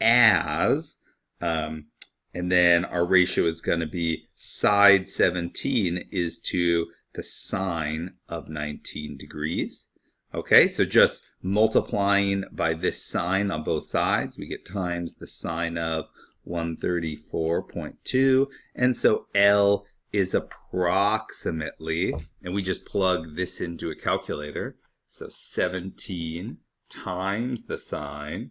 as, and then our ratio is going to be side 17 is to the sine of 19 degrees. Okay, so just multiplying by this sine on both sides, we get times the sine of 134.2, and so L is approximately, and we just plug this into a calculator, so 17 times the sine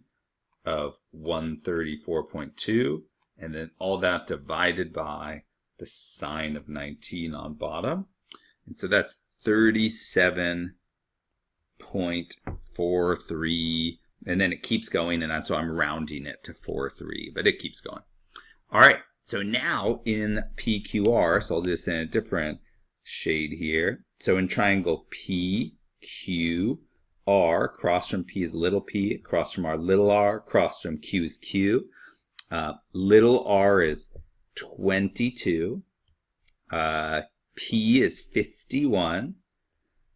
of 134.2, and then all that divided by the sine of 19 on bottom. And so that's 37.43, and then it keeps going, and so I'm rounding it to 43, but it keeps going. All right, so now in PQR, so I'll do this in a different shade here. So in triangle PQR, cross from P is little p, cross from R little r, cross from Q is Q. Little r is 22, P is 51,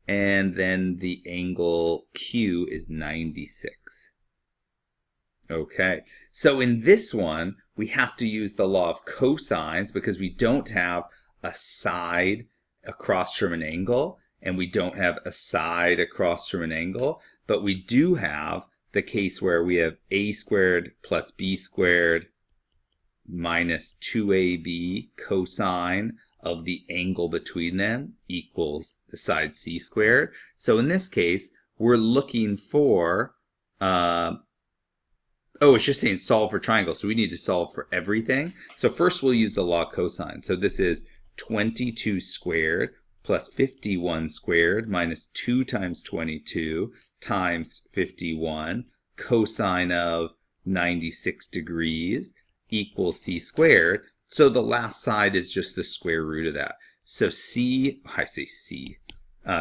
and then the angle Q is 96. Okay, so in this one, we have to use the law of cosines because we don't have a side across from an angle, and we don't have a side across from an angle, but we do have the case where we have a squared plus b squared minus 2ab cosine of the angle between them equals the side c squared. So in this case, we're looking for, it's just saying solve for triangle, so we need to solve for everything. So first we'll use the law of cosine. So this is 22 squared plus 51 squared minus 2 times 22 times 51 cosine of 96 degrees equals c squared. So the last side is just the square root of that. So C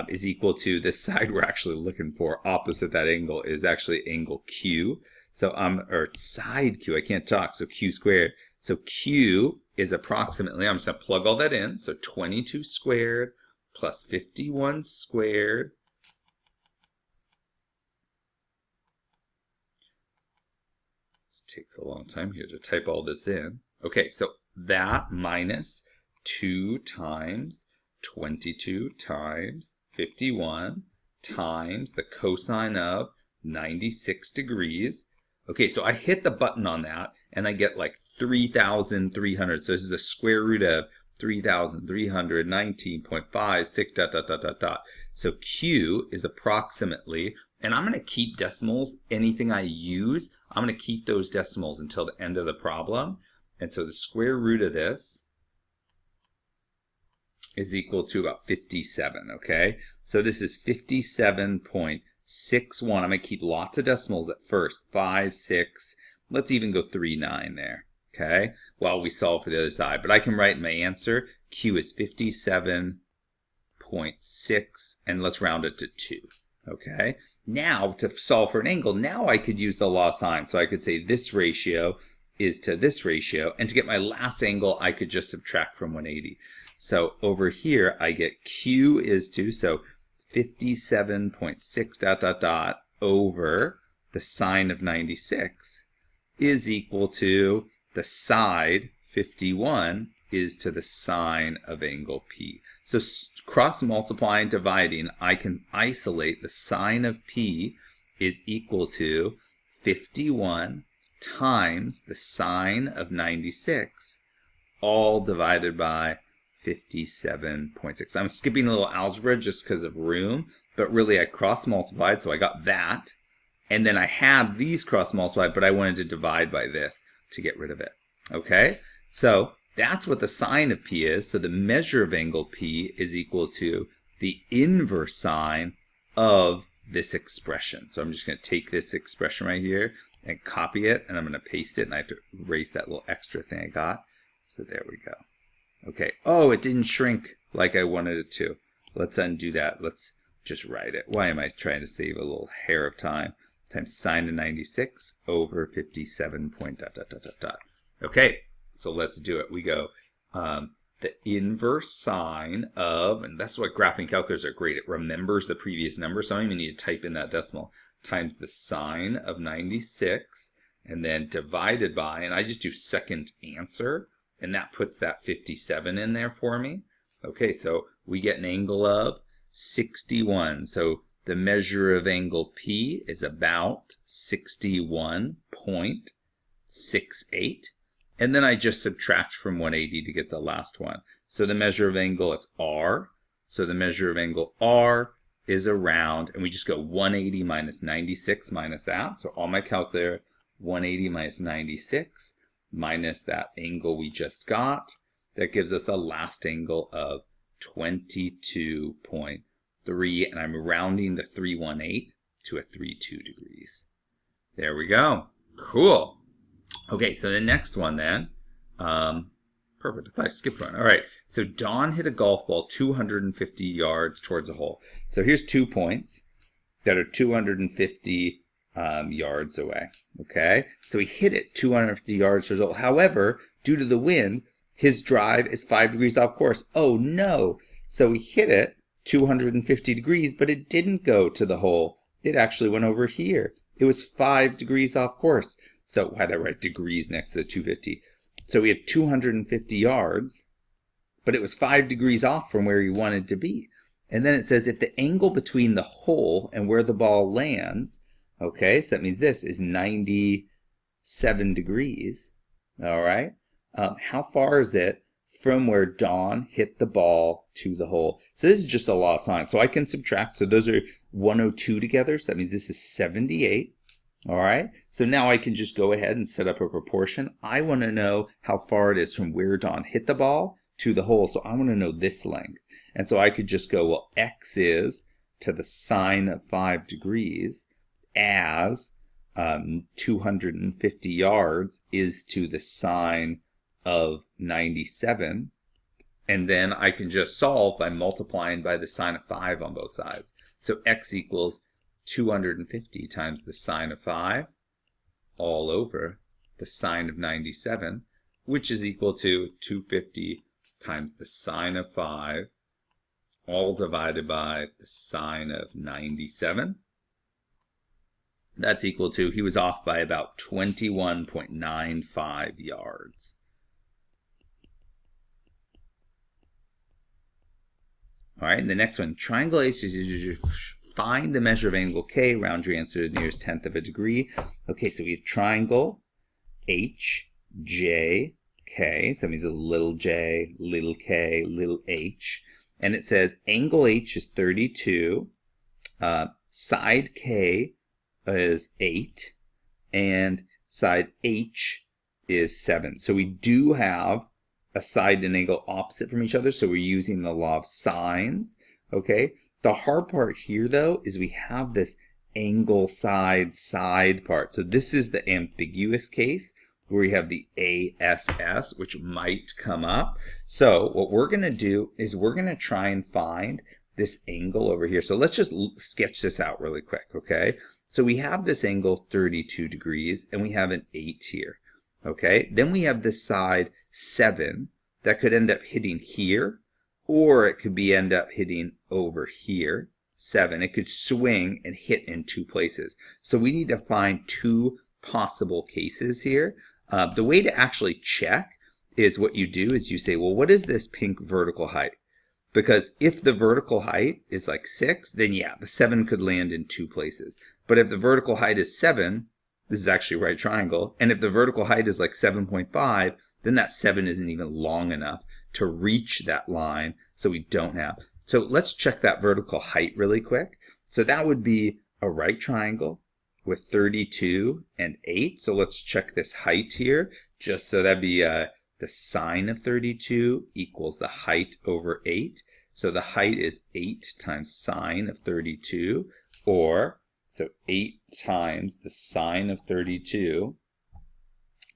is equal to this side we're actually looking for opposite that angle is actually angle Q. So or side Q, I can't talk, so Q squared. So Q is approximately, I'm just going to plug all that in, so 22 squared plus 51 squared this takes a long time here to type all this in. Okay, so that minus 2 times 22 times 51 times the cosine of 96 degrees. Okay, so I hit the button on that, and I get like 3,300. So this is a square root of 3,319.56 ... So Q is approximately, and I'm going to keep decimals. Anything I use, I'm going to keep those decimals until the end of the problem. And so the square root of this is equal to about 57, okay? So this is 57.61. I'm going to keep lots of decimals at first. 5, 6, let's even go 3, 9 there, okay? While we solve for the other side. But I can write my answer. Q is 57.6, and let's round it to 2, okay? Now, to solve for an angle, now I could use the law of sine. So I could say this ratio is to this ratio, and to get my last angle, I could just subtract from 180. So over here, I get Q is to, so 57.6 ... over the sine of 96 is equal to the side 51 is to the sine of angle P. So cross multiplying, dividing, I can isolate the sine of P is equal to 51 times the sine of 96, all divided by 57.6. I'm skipping a little algebra just because of room, but really I cross multiplied, so I got that. And then I had these cross multiplied, but I wanted to divide by this to get rid of it. Okay? So that's what the sine of P is. So the measure of angle P is equal to the inverse sine of this expression. So I'm just going to take this expression right here and copy it, and I'm going to paste it, and I have to erase that little extra thing I got. So there we go. Okay. Oh, it didn't shrink like I wanted it to. Let's undo that. Let's just write it. Why am I trying to save a little hair of time? Times sine of 96 over 57 point dot dot dot dot dot. Okay, so let's do it. We go the inverse sine of, and that's what graphing calculators are great. It remembers the previous number, so I don't even need to type in that decimal, times the sine of 96, and then divided by, and I just do second answer, and that puts that 57 in there for me. Okay, so we get an angle of 61. So the measure of angle P is about 61.68. And then I just subtract from 180 to get the last one. So the measure of angle, it's R. So the measure of angle R is around, and we just go 180 minus 96 minus that. So on my calculator, 180 minus 96 minus that angle we just got. That gives us a last angle of 22.3, and I'm rounding the 318 to a 32 degrees. There we go. Cool. Okay, so the next one then. Perfect. I thought I skipped one. All right. So Don hit a golf ball 250 yards towards a hole. So here's 2 points that are 250 yards away. Okay. So he hit it 250 yards towards a hole. However, due to the wind, his drive is 5 degrees off course. Oh no. So he hit it 250 degrees, but it didn't go to the hole. It actually went over here. It was 5 degrees off course. So why did I write degrees next to the 250? So we have 250 yards, but it was 5 degrees off from where he wanted to be. And then it says if the angle between the hole and where the ball lands, okay, so that means this is 97 degrees, all right? How far is it from where Don hit the ball to the hole? So this is just a law of sine. So I can subtract. So those are 102 together. So that means this is 78. All right. So now I can just go ahead and set up a proportion. I want to know how far it is from where Don hit the ball to the hole. So I want to know this length. And so I could just go, well, x is to the sine of 5 degrees as 250 yards is to the sine of 97, and then I can just solve by multiplying by the sine of 5 on both sides. So x equals 250 times the sine of 5 all over the sine of 97, which is equal to 250 times the sine of 5 all divided by the sine of 97. That's equal to, he was off by about 21.95 yards. All right, and the next one, triangle H, find the measure of angle K, round your answer to the nearest tenth of a degree. Okay, so we have triangle H, J, K. So that means a little j, little k, little h. And it says angle H is 32, side K is 8, and side H is 7. So we do have a side and angle opposite from each other, so we're using the law of sines, okay? The hard part here, though, is we have this angle side part. So this is the ambiguous case where we have the ASS, which might come up. So what we're going to do is we're going to try and find this angle over here. So let's just sketch this out really quick, okay? So we have this angle 32 degrees, and we have an 8 here, okay? Then we have this side 7 that could end up hitting here, or it could be end up hitting over here, 7. It could swing and hit in 2 places. So we need to find 2 possible cases here. The way to actually check is what you do is you say, well, what is this pink vertical height? Because if the vertical height is like 6, then yeah, the 7 could land in 2 places. But if the vertical height is 7, this is actually a right triangle, and if the vertical height is like 7.5, then that 7 isn't even long enough to reach that line, so we don't have. So let's check that vertical height really quick. So that would be a right triangle with 32 and 8. So let's check this height here. Just so that'd be the sine of 32 equals the height over 8. So the height is 8 times sine of 32 Or, so 8 times the sine of 32,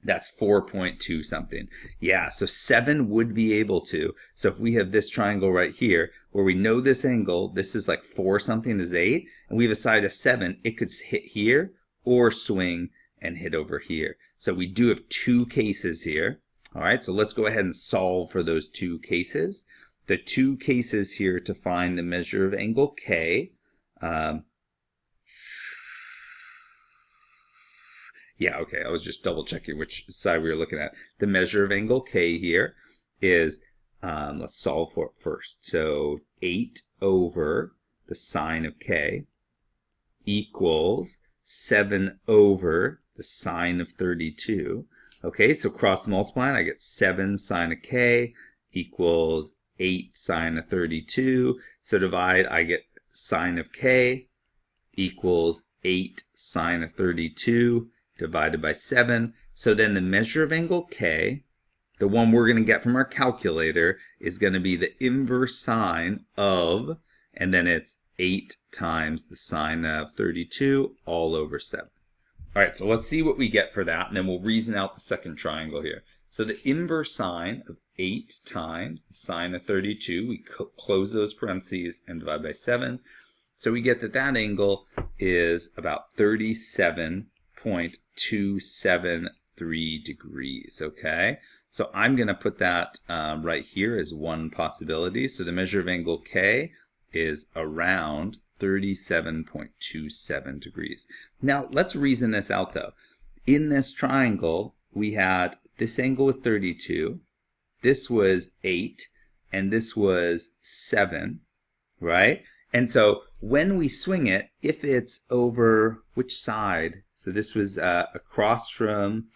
that's 4.2 something. Yeah, so 7 would be able to. So if we have this triangle right here, where we know this angle, this is like 4 something is 8, and we have a side of 7, it could hit here or swing and hit over here. So we do have 2 cases here. All right, so let's go ahead and solve for those 2 cases. The 2 cases here to find the measure of angle K. Yeah, okay, I was just double checking which side we were looking at. The measure of angle K here is, let's solve for it first. So 8 over the sine of K equals 7 over the sine of 32. Okay, so cross multiplying, I get 7 sine of K equals 8 sine of 32. So divide, I get sine of K equals 8 sine of 32 divided by 7. So then the measure of angle K, the one we're going to get from our calculator, is going to be the inverse sine of, and then it's 8 times the sine of 32 all over 7. All right, so let's see what we get for that, and then we'll reason out the second triangle here. So the inverse sine of 8 times the sine of 32, we close those parentheses and divide by 7. So we get that that angle is about 37.273 degrees, okay? So I'm going to put that right here as one possibility. So the measure of angle K is around 37.27 degrees. Now, let's reason this out, though. In this triangle, we had this angle was 32, this was 8, and this was 7, right? And so when we swing it, if it's over which side? So this was across from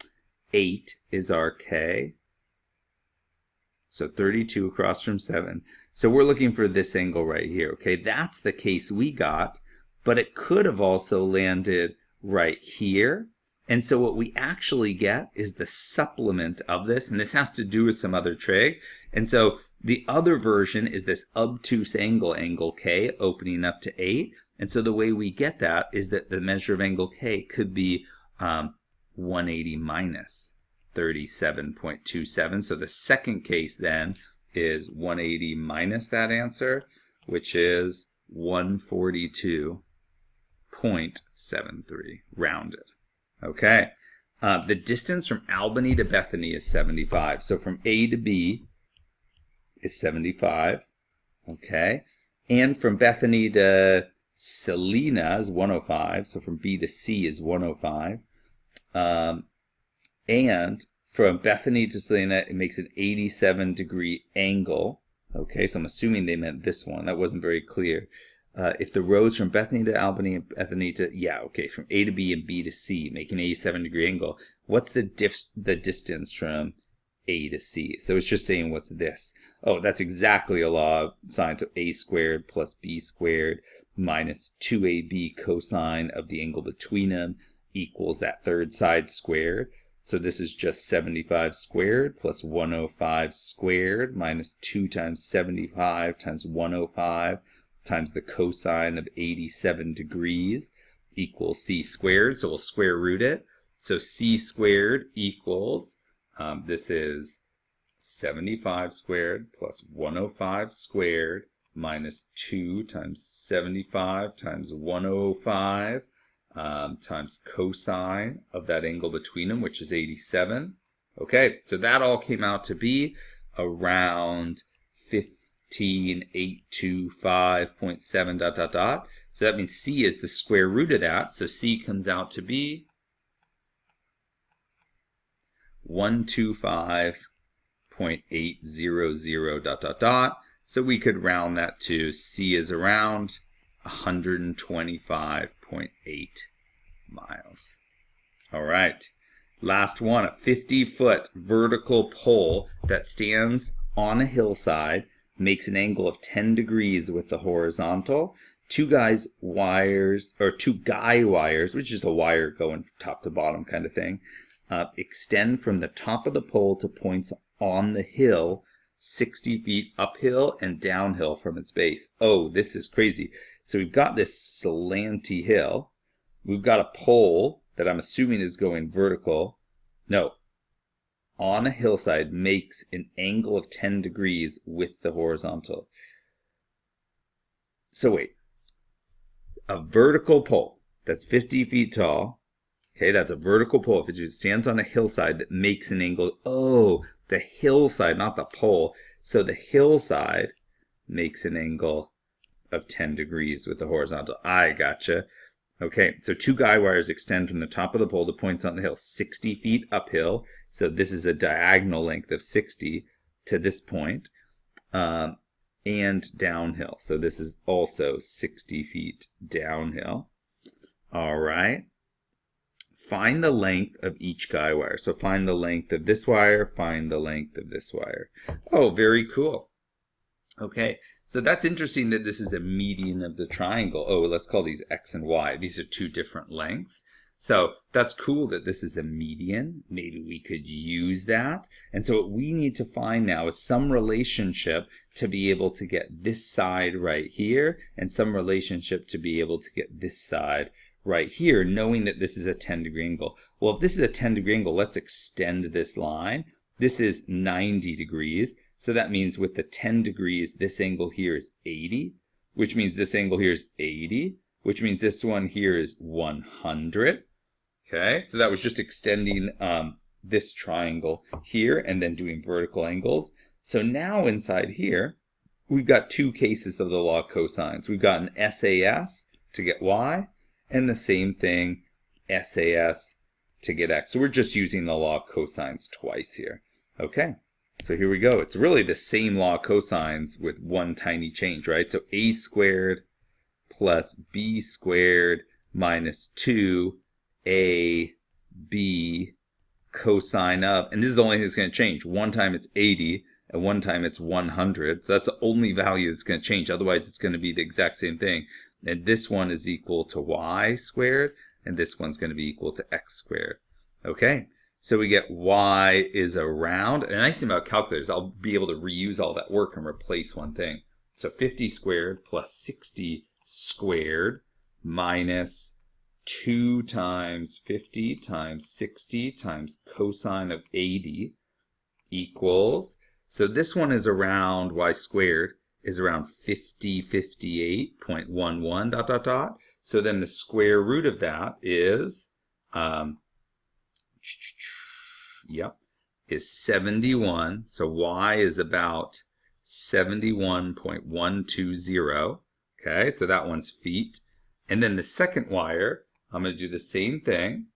8 is our K. So 32 across from 7. So we're looking for this angle right here, okay? That's the case we got, but it could have also landed right here. And so what we actually get is the supplement of this, and this has to do with some other trig. And so the other version is this obtuse angle, angle K, opening up to 8. And so the way we get that is that the measure of angle K could be 180 minus 37.27. So the second case then is 180 minus that answer, which is 142.73, rounded. Okay. The distance from Albany to Bethany is 75. So from A to B is 75. Okay. And from Bethany to Salina is 105. So from B to C is 105. And from Bethany to Salina, it makes an 87-degree angle. Okay, so I'm assuming they meant this one. That wasn't very clear. If the roads from Bethany to Albany and Bethany to, from A to B and B to C make an 87-degree angle, what's the distance from A to C? So it's just saying what's this? Oh, that's exactly a law of sine. So A squared plus B squared minus 2AB cosine of the angle between them equals that third side squared. So this is just 75 squared plus 105 squared minus 2 times 75 times 105 times the cosine of 87 degrees equals c squared. So we'll square root it. So c squared equals, this is 75 squared plus 105 squared minus 2 times 75 times 105 times cosine of that angle between them, which is 87. Okay, so that all came out to be around 15825.7 ... So that means c is the square root of that. So c comes out to be 125.800 ... So we could round that to c is around 125.8 miles. All right. Last one, a 50-foot vertical pole that stands on a hillside, makes an angle of 10 degrees with the horizontal. Two guy wires, which is a wire going top to bottom kind of thing, extend from the top of the pole to points on the hill 60 feet uphill and downhill from its base. Oh, this is crazy. So we've got this slanty hill. We've got a pole that I'm assuming is going vertical. No, on a hillside makes an angle of 10 degrees with the horizontal. So wait, a vertical pole that's 50 feet tall. Okay, that's a vertical pole. If it just stands on a hillside that makes an angle. Oh, the hillside, not the pole. So the hillside makes an angle of 10 degrees with the horizontal. I gotcha. Okay, so two guy wires extend from the top of the pole to points on the hill, 60 feet uphill. So this is a diagonal length of 60 to this point, and downhill. So this is also 60 feet downhill. All right. Find the length of each guy wire. So find the length of this wire, find the length of this wire. Oh, very cool. Okay, so that's interesting that this is a median of the triangle. Oh, let's call these X and Y. These are two different lengths. So that's cool that this is a median. Maybe we could use that. And so what we need to find now is some relationship to be able to get this side right here, and some relationship to be able to get this side right here, knowing that this is a 10-degree angle. Well, if this is a 10-degree angle, let's extend this line. This is 90 degrees. So that means with the 10 degrees, this angle here is 80, which means this angle here is 80, which means this one here is 100. Okay, so that was just extending this triangle here and then doing vertical angles. So now inside here, we've got two cases of the law of cosines. We've got an SAS to get Y, and the same thing, SAS to get X. So we're just using the law of cosines twice here. Okay, so here we go. It's really the same law of cosines with one tiny change, right? So A squared plus B squared minus 2AB cosine of, and this is the only thing that's going to change. One time it's 80, and one time it's 100. So that's the only value that's going to change. Otherwise, it's going to be the exact same thing. And this one is equal to Y squared, and this one's going to be equal to X squared. Okay, so we get Y is around. And the nice thing about calculators, I'll be able to reuse all that work and replace one thing. So 50 squared plus 60 squared minus 2 times 50 times 60 times cosine of 80 equals, so this one is around Y squared is around 5058.11 dot dot dot. So then the square root of that is is 71. So Y is about 71.120. Okay, so that one's feet. And then the second wire, I'm going to do the same thing.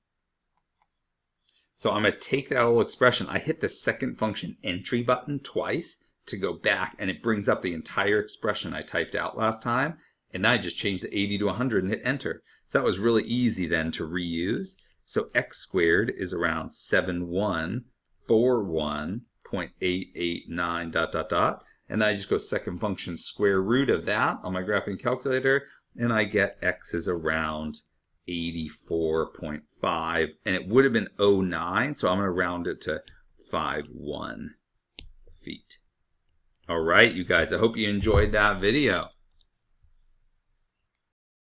So I'm going to take that whole expression. I hit the second function entry button twice to go back, and it brings up the entire expression I typed out last time. And now I just changed the 80 to 100 and hit enter. So that was really easy then to reuse. So X squared is around 7141.889 dot dot dot. And then I just go second function square root of that on my graphing calculator, and I get X is around 84.5, and it would have been 09, so I'm going to round it to 51 feet. All right, you guys, I hope you enjoyed that video.